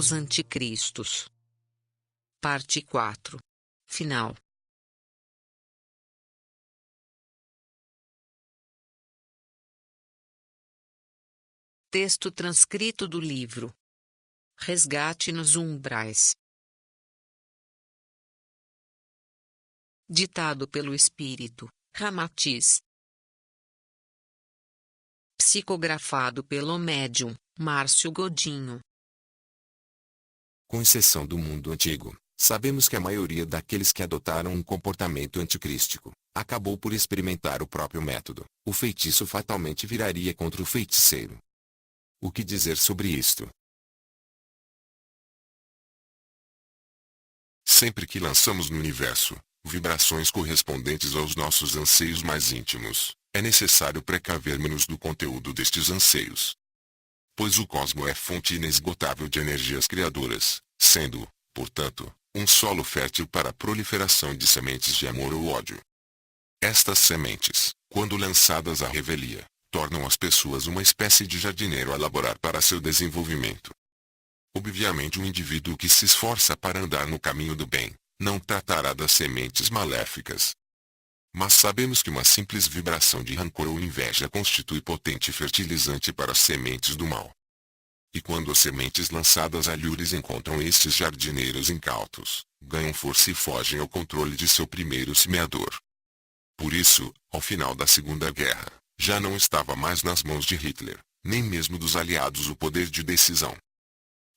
Os Anticristos. Parte 4. Final. Texto transcrito do livro Resgate nos Umbrais. Ditado pelo Espírito Ramatiz. Psicografado pelo médium Márcio Godinho. Com exceção do mundo antigo, sabemos que a maioria daqueles que adotaram um comportamento anticrístico acabou por experimentar o próprio método. O feitiço fatalmente viraria contra o feiticeiro. O que dizer sobre isto? Sempre que lançamos no universo vibrações correspondentes aos nossos anseios mais íntimos, é necessário precavermos-nos do conteúdo destes anseios. Pois o cosmo é fonte inesgotável de energias criadoras, sendo, portanto, um solo fértil para a proliferação de sementes de amor ou ódio. Estas sementes, quando lançadas à revelia, tornam as pessoas uma espécie de jardineiro a laborar para seu desenvolvimento. Obviamente, um indivíduo que se esforça para andar no caminho do bem, não tratará das sementes maléficas. Mas sabemos que uma simples vibração de rancor ou inveja constitui potente fertilizante para as sementes do mal. E quando as sementes lançadas a lures encontram estes jardineiros incautos, ganham força e fogem ao controle de seu primeiro semeador. Por isso, ao final da Segunda Guerra, já não estava mais nas mãos de Hitler, nem mesmo dos aliados o poder de decisão.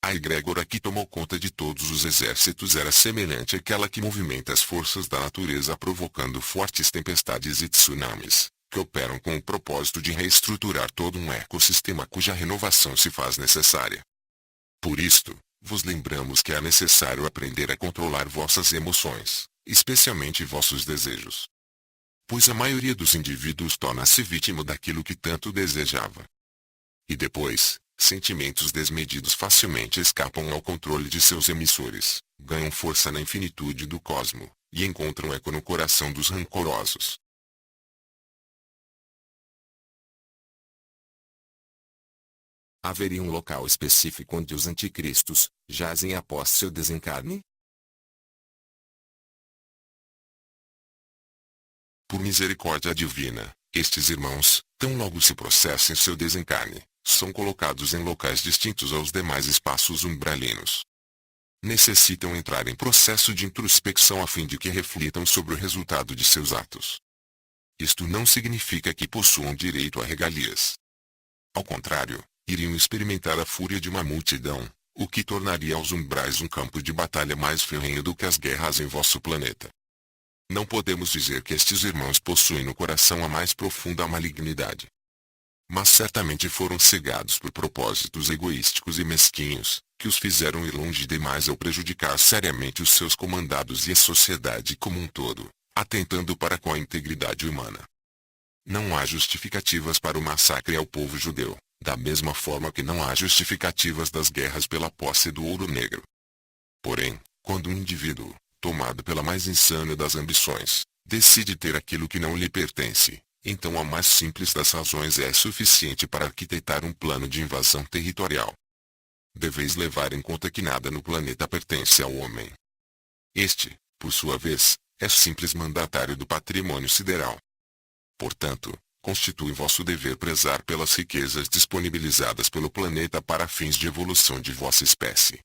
A egrégora que tomou conta de todos os exércitos era semelhante àquela que movimenta as forças da natureza provocando fortes tempestades e tsunamis, que operam com o propósito de reestruturar todo um ecossistema cuja renovação se faz necessária. Por isto, vos lembramos que é necessário aprender a controlar vossas emoções, especialmente vossos desejos. Pois a maioria dos indivíduos torna-se vítima daquilo que tanto desejava. E depois, sentimentos desmedidos facilmente escapam ao controle de seus emissores, ganham força na infinitude do cosmo, e encontram eco no coração dos rancorosos. Haveria um local específico onde os anticristos jazem após seu desencarne? Por misericórdia divina, estes irmãos, tão logo se processem seu desencarne, são colocados em locais distintos aos demais espaços umbralinos. Necessitam entrar em processo de introspecção a fim de que reflitam sobre o resultado de seus atos. Isto não significa que possuam direito a regalias. Ao contrário, iriam experimentar a fúria de uma multidão, o que tornaria aos umbrais um campo de batalha mais ferrenho do que as guerras em vosso planeta. Não podemos dizer que estes irmãos possuem no coração a mais profunda malignidade. Mas certamente foram cegados por propósitos egoísticos e mesquinhos, que os fizeram ir longe demais ao prejudicar seriamente os seus comandados e a sociedade como um todo, atentando para com a integridade humana. Não há justificativas para o massacre ao povo judeu, da mesma forma que não há justificativas das guerras pela posse do ouro negro. Porém, quando um indivíduo, tomado pela mais insana das ambições, decide ter aquilo que não lhe pertence, então a mais simples das razões é suficiente para arquitetar um plano de invasão territorial. Deveis levar em conta que nada no planeta pertence ao homem. Este, por sua vez, é simples mandatário do patrimônio sideral. Portanto, constitui vosso dever prezar pelas riquezas disponibilizadas pelo planeta para fins de evolução de vossa espécie.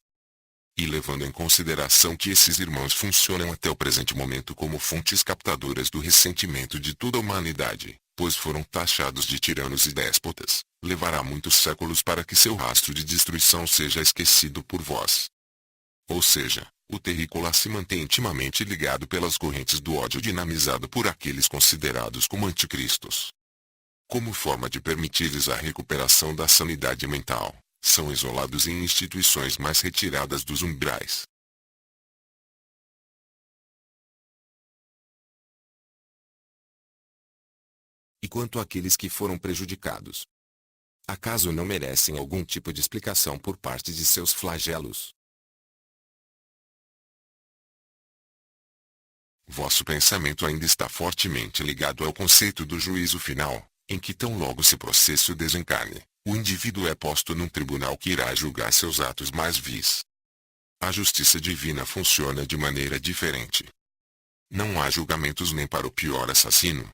E levando em consideração que esses irmãos funcionam até o presente momento como fontes captadoras do ressentimento de toda a humanidade, pois foram taxados de tiranos e déspotas, levará muitos séculos para que seu rastro de destruição seja esquecido por vós. Ou seja, o terrícola se mantém intimamente ligado pelas correntes do ódio dinamizado por aqueles considerados como anticristos. Como forma de permitir-lhes a recuperação da sanidade mental, são isolados em instituições mais retiradas dos umbrais. E quanto àqueles que foram prejudicados? Acaso não merecem algum tipo de explicação por parte de seus flagelos? Vosso pensamento ainda está fortemente ligado ao conceito do juízo final, em que tão logo se processe o desencarne, o indivíduo é posto num tribunal que irá julgar seus atos mais vis. A justiça divina funciona de maneira diferente. Não há julgamentos nem para o pior assassino.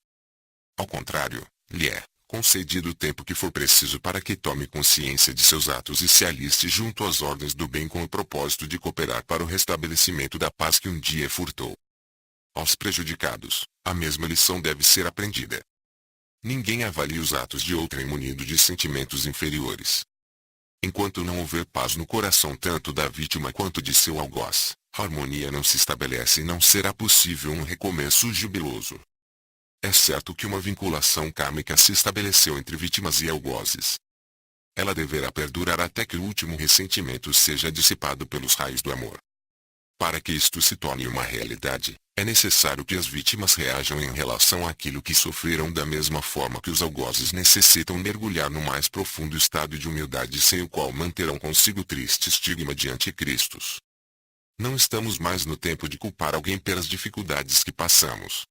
Ao contrário, lhe é concedido o tempo que for preciso para que tome consciência de seus atos e se aliste junto às ordens do bem com o propósito de cooperar para o restabelecimento da paz que um dia furtou. Aos prejudicados, a mesma lição deve ser aprendida. Ninguém avalia os atos de outrem munido de sentimentos inferiores. Enquanto não houver paz no coração tanto da vítima quanto de seu algoz, a harmonia não se estabelece e não será possível um recomeço jubiloso. É certo que uma vinculação kármica se estabeleceu entre vítimas e algozes. Ela deverá perdurar até que o último ressentimento seja dissipado pelos raios do amor. Para que isto se torne uma realidade, é necessário que as vítimas reajam em relação àquilo que sofreram da mesma forma que os algozes necessitam mergulhar no mais profundo estado de humildade sem o qual manterão consigo triste estigma de anticristos. Não estamos mais no tempo de culpar alguém pelas dificuldades que passamos.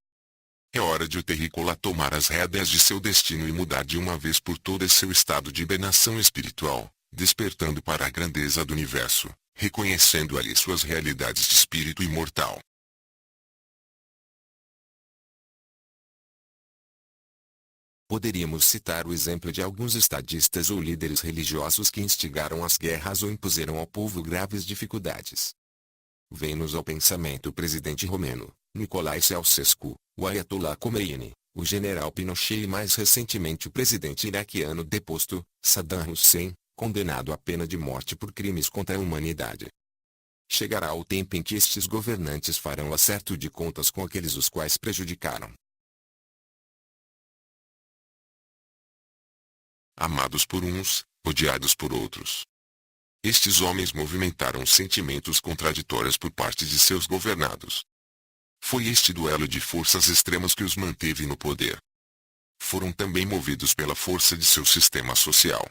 É hora de o terrícola tomar as rédeas de seu destino e mudar de uma vez por todas seu estado de hibernação espiritual, despertando para a grandeza do universo, reconhecendo ali suas realidades de espírito imortal. Poderíamos citar o exemplo de alguns estadistas ou líderes religiosos que instigaram as guerras ou impuseram ao povo graves dificuldades. Vem-nos ao pensamento o presidente romeno, Nicolai Ceausescu, o Ayatollah Khomeini, o general Pinochet e mais recentemente o presidente iraquiano deposto, Saddam Hussein, condenado à pena de morte por crimes contra a humanidade. Chegará o tempo em que estes governantes farão acerto de contas com aqueles os quais prejudicaram. Amados por uns, odiados por outros. Estes homens movimentaram sentimentos contraditórios por parte de seus governados. Foi este duelo de forças extremas que os manteve no poder. Foram também movidos pela força de seu sistema social.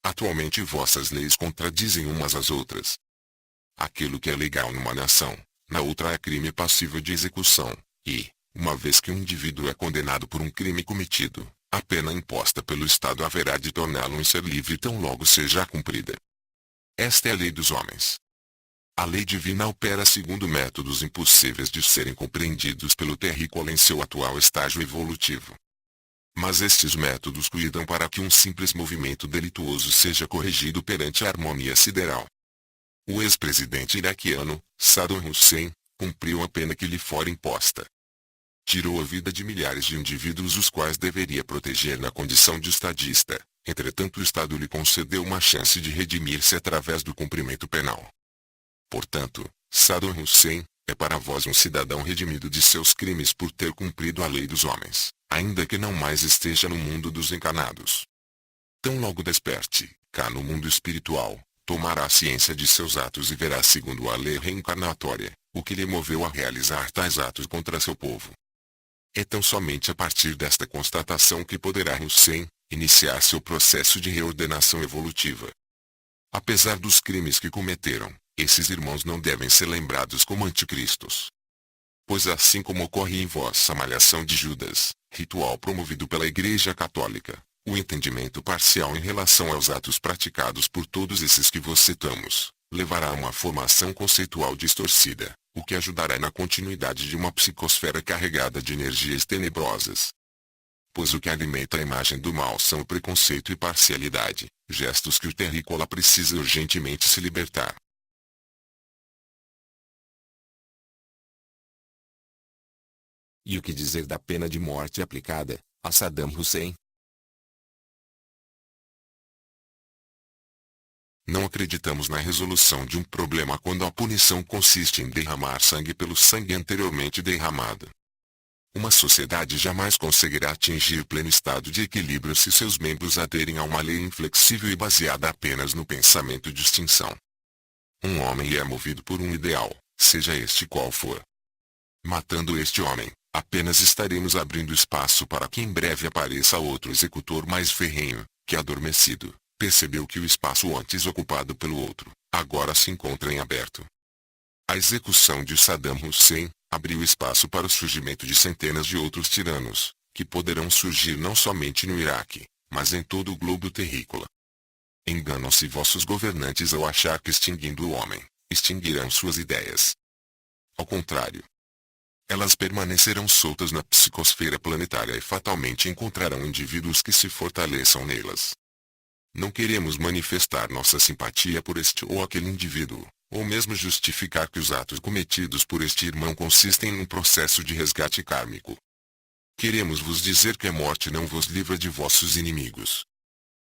Atualmente vossas leis contradizem umas às outras. Aquilo que é legal numa nação, na outra é crime passível de execução, e, uma vez que um indivíduo é condenado por um crime cometido, a pena imposta pelo Estado haverá de torná-lo em ser livre tão logo seja cumprida. Esta é a lei dos homens. A lei divina opera segundo métodos impossíveis de serem compreendidos pelo terrícola em seu atual estágio evolutivo. Mas estes métodos cuidam para que um simples movimento delituoso seja corrigido perante a harmonia sideral. O ex-presidente iraquiano, Saddam Hussein, cumpriu a pena que lhe fora imposta. Tirou a vida de milhares de indivíduos os quais deveria proteger na condição de estadista, entretanto o Estado lhe concedeu uma chance de redimir-se através do cumprimento penal. Portanto, Saddam Hussein, é para vós um cidadão redimido de seus crimes por ter cumprido a lei dos homens, ainda que não mais esteja no mundo dos encarnados. Tão logo desperte, cá no mundo espiritual, tomará ciência de seus atos e verá segundo a lei reencarnatória, o que lhe moveu a realizar tais atos contra seu povo. É tão somente a partir desta constatação que poderá Hussein iniciar seu processo de reordenação evolutiva. Apesar dos crimes que cometeram, esses irmãos não devem ser lembrados como anticristos. Pois assim como ocorre em vossa malhação de Judas, ritual promovido pela Igreja Católica, o entendimento parcial em relação aos atos praticados por todos esses que vos citamos, levará a uma formação conceitual distorcida, o que ajudará na continuidade de uma psicosfera carregada de energias tenebrosas. Pois o que alimenta a imagem do mal são o preconceito e parcialidade, gestos que o terrícola precisa urgentemente se libertar. E o que dizer da pena de morte aplicada a Saddam Hussein? Não acreditamos na resolução de um problema quando a punição consiste em derramar sangue pelo sangue anteriormente derramado. Uma sociedade jamais conseguirá atingir pleno estado de equilíbrio se seus membros aderem a uma lei inflexível e baseada apenas no pensamento de extinção. Um homem é movido por um ideal, seja este qual for. Matando este homem, apenas estaremos abrindo espaço para que em breve apareça outro executor mais ferrenho, que adormecido, percebeu que o espaço antes ocupado pelo outro, agora se encontra em aberto. A execução de Saddam Hussein abriu espaço para o surgimento de centenas de outros tiranos, que poderão surgir não somente no Iraque, mas em todo o globo terrícola. Enganam-se vossos governantes ao achar que extinguindo o homem, extinguirão suas ideias. Ao contrário, elas permanecerão soltas na psicosfera planetária e fatalmente encontrarão indivíduos que se fortaleçam nelas. Não queremos manifestar nossa simpatia por este ou aquele indivíduo, ou mesmo justificar que os atos cometidos por este irmão consistem num processo de resgate kármico. Queremos vos dizer que a morte não vos livra de vossos inimigos.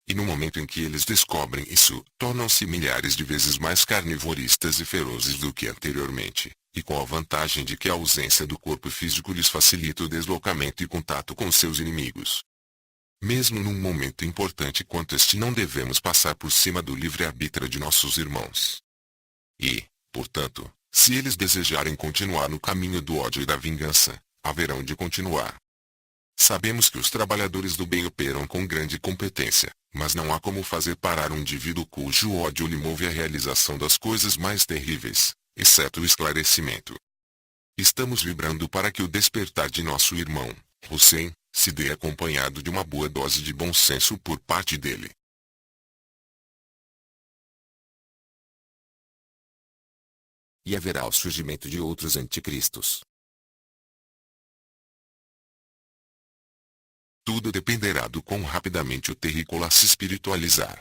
E no momento em que eles descobrem isso, tornam-se milhares de vezes mais carnivoristas e ferozes do que anteriormente, e com a vantagem de que a ausência do corpo físico lhes facilita o deslocamento e contato com seus inimigos. Mesmo num momento importante quanto este, não devemos passar por cima do livre-arbítrio de nossos irmãos. E, portanto, se eles desejarem continuar no caminho do ódio e da vingança, haverão de continuar. Sabemos que os trabalhadores do bem operam com grande competência, mas não há como fazer parar um indivíduo cujo ódio lhe move à realização das coisas mais terríveis, exceto o esclarecimento. Estamos vibrando para que o despertar de nosso irmão, Hussein, se dê acompanhado de uma boa dose de bom senso por parte dele. E haverá o surgimento de outros anticristos. Tudo dependerá do quão rapidamente o terrícola se espiritualizar.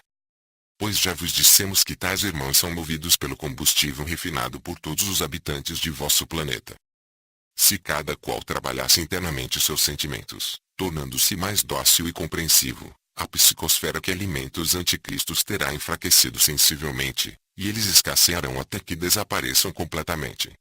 Pois já vos dissemos que tais irmãos são movidos pelo combustível refinado por todos os habitantes de vosso planeta. Se cada qual trabalhasse internamente seus sentimentos, tornando-se mais dócil e compreensivo, a psicosfera que alimenta os anticristos terá enfraquecido sensivelmente, e eles escassearão até que desapareçam completamente.